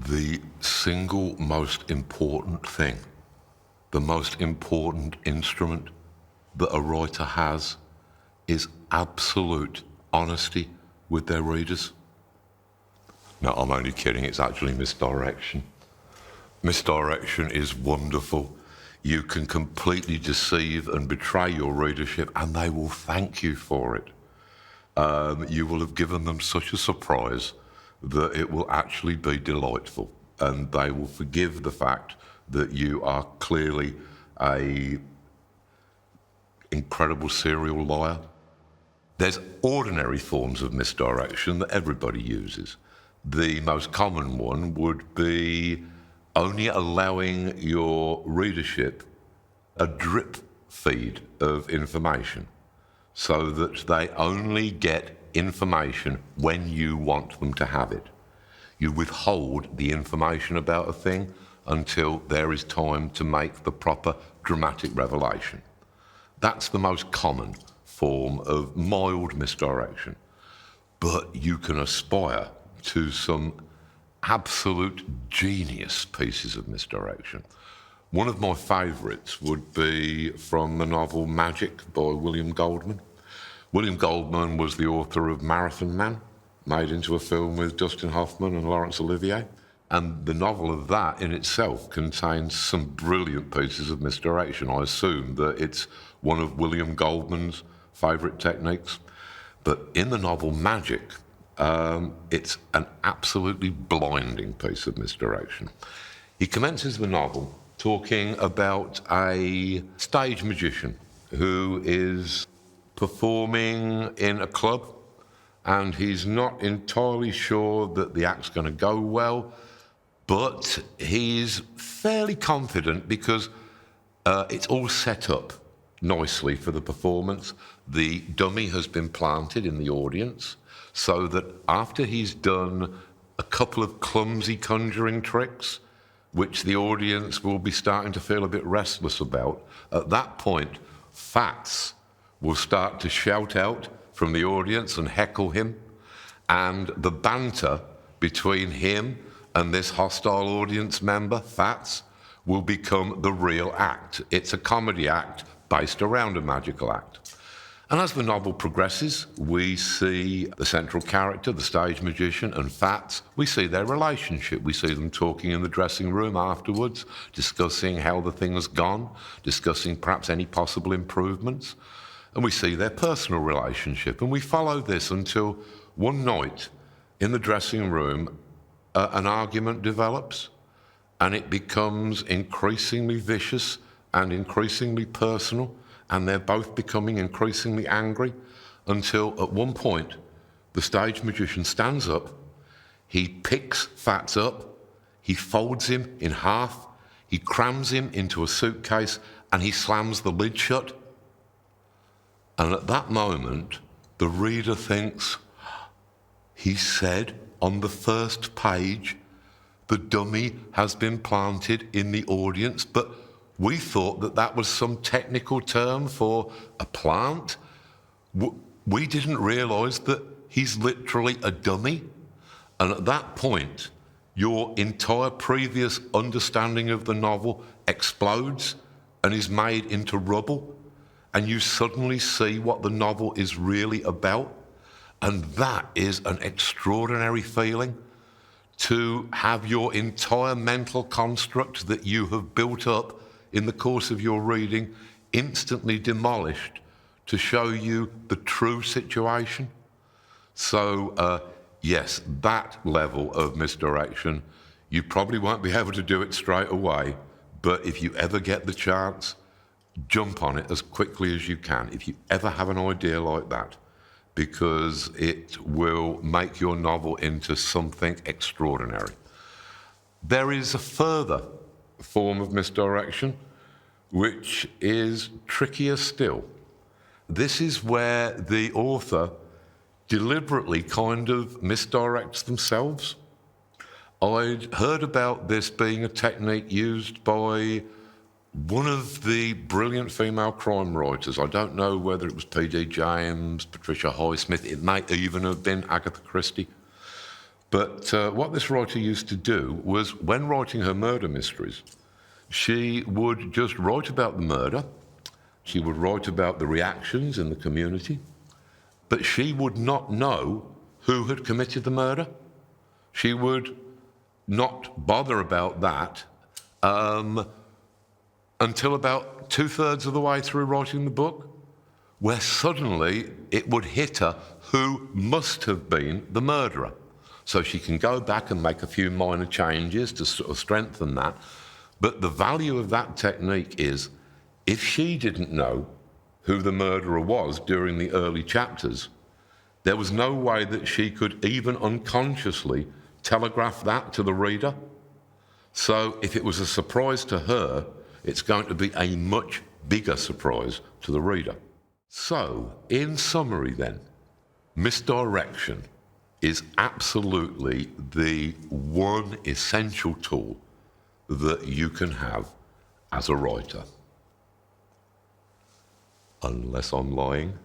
The single most important thing, the most important instrument that a writer has is absolute honesty with their readers. No, I'm only kidding, it's actually misdirection. Misdirection is wonderful. You can completely deceive and betray your readership and they will thank you for it. You will have given them such a surprise that it will actually be delightful, and they will forgive the fact that you are clearly an incredible serial liar. There's ordinary forms of misdirection that everybody uses. The most common one would be only allowing your readership a drip feed of information so that they only get information when you want them to have it. You withhold the information about a thing until there is time to make the proper dramatic revelation. That's the most common form of mild misdirection. But you can aspire to some absolute genius pieces of misdirection. One of my favourites would be from the novel Magic by William Goldman. William Goldman was the author of Marathon Man, made into a film with Dustin Hoffman and Laurence Olivier. And the novel of that in itself contains some brilliant pieces of misdirection. I assume that it's one of William Goldman's favourite techniques. But in the novel Magic, it's an absolutely blinding piece of misdirection. He commences the novel talking about a stage magician who is performing in a club, and he's not entirely sure that the act's going to go well, but he's fairly confident because it's all set up nicely for the performance. The dummy has been planted in the audience so that after he's done a couple of clumsy conjuring tricks, which the audience will be starting to feel a bit restless about, at that point, Fats will start to shout out from the audience and heckle him, and the banter between him and this hostile audience member, Fats, will become the real act. It's a comedy act based around a magical act. And as the novel progresses, we see the central character, the stage magician, and Fats. We see their relationship. We see them talking in the dressing room afterwards, discussing how the thing has gone, discussing perhaps any possible improvements. And we see their personal relationship. And we follow this until one night in the dressing room, an argument develops, and it becomes increasingly vicious and increasingly personal, and they're both becoming increasingly angry until at one point the stage magician stands up, he picks Fats up, he folds him in half, he crams him into a suitcase, and he slams the lid shut. And at that moment, the reader thinks, he said on the first page, the dummy has been planted in the audience, but we thought that that was some technical term for a plant. We didn't realise that he's literally a dummy. And at that point, your entire previous understanding of the novel explodes and is made into rubble. And you suddenly see what the novel is really about. And that is an extraordinary feeling, to have your entire mental construct that you have built up in the course of your reading instantly demolished to show you the true situation. So, yes, that level of misdirection, you probably won't be able to do it straight away, but if you ever get the chance, jump on it as quickly as you can, if you ever have an idea like that, because it will make your novel into something extraordinary. There is a further form of misdirection, which is trickier still. This is where the author deliberately kind of misdirects themselves. I'd heard about this being a technique used by one of the brilliant female crime writers. I don't know whether it was P.D. James, Patricia Highsmith, it might even have been Agatha Christie. But what this writer used to do was, when writing her murder mysteries, she would just write about the murder, she would write about the reactions in the community, but she would not know who had committed the murder. She would not bother about that until about 2/3 of the way through writing the book, where suddenly it would hit her who must have been the murderer. So she can go back and make a few minor changes to sort of strengthen that. But the value of that technique is, if she didn't know who the murderer was during the early chapters, there was no way that she could even unconsciously telegraph that to the reader. So if it was a surprise to her, it's going to be a much bigger surprise to the reader. So, in summary then, misdirection is absolutely the one essential tool that you can have as a writer. Unless I'm lying.